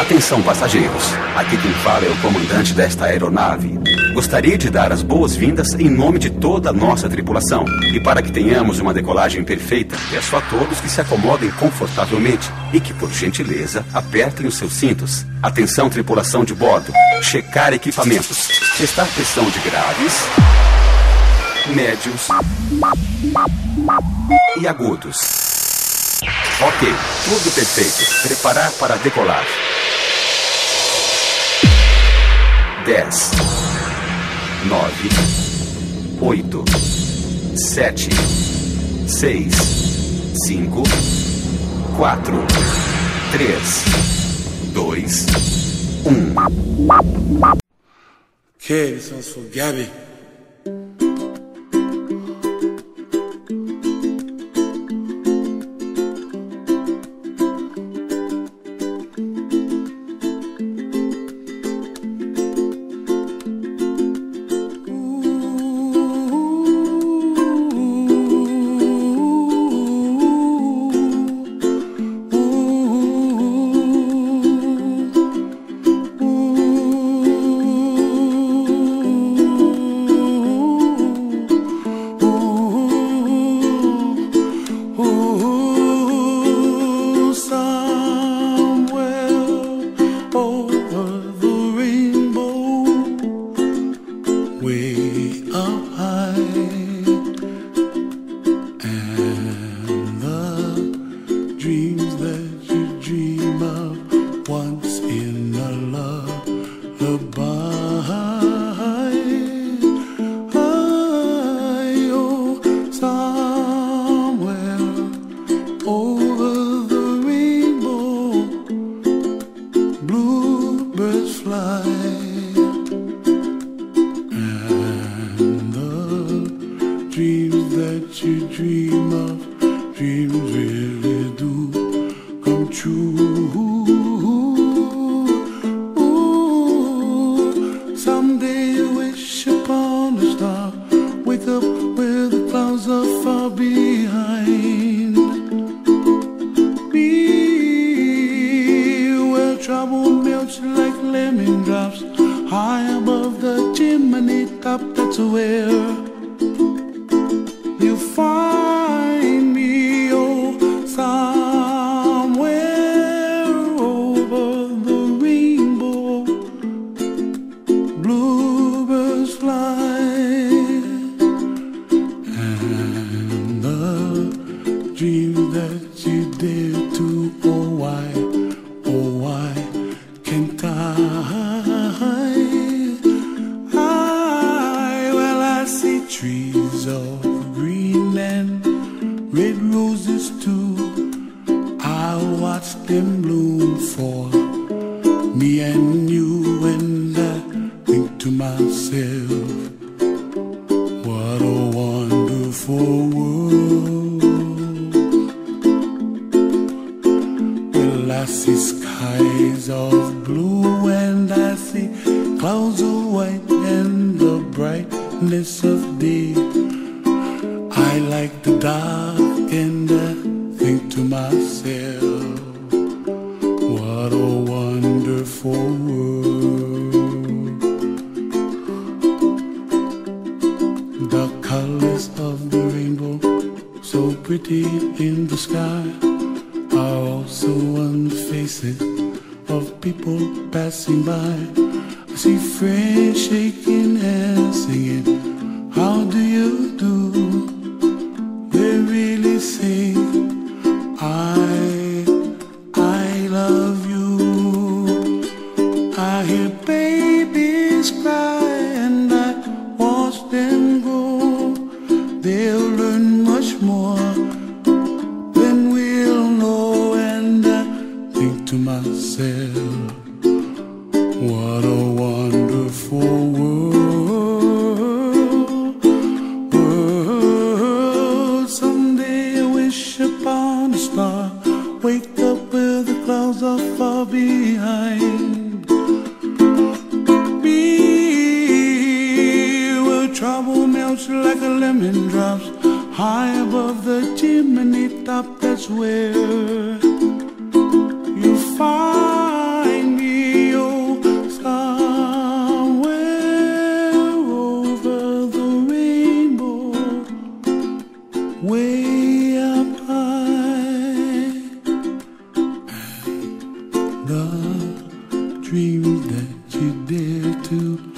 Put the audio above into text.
Atenção, passageiros. Aqui quem fala é o comandante desta aeronave. Gostaria de dar as boas-vindas em nome de toda a nossa tripulação. E para que tenhamos uma decolagem perfeita, peço a todos que se acomodem confortavelmente e que, por gentileza, apertem os seus cintos. Atenção, tripulação de bordo. Checar equipamentos. Testar pressão de graves, médios e agudos. Ok, tudo perfeito. Preparar para decolar. 10, 9, 8, 7, 6, 5, 4, 3, 2, 1. Okay, this one's for Gabby. That's where you find me. the dreams that you dare to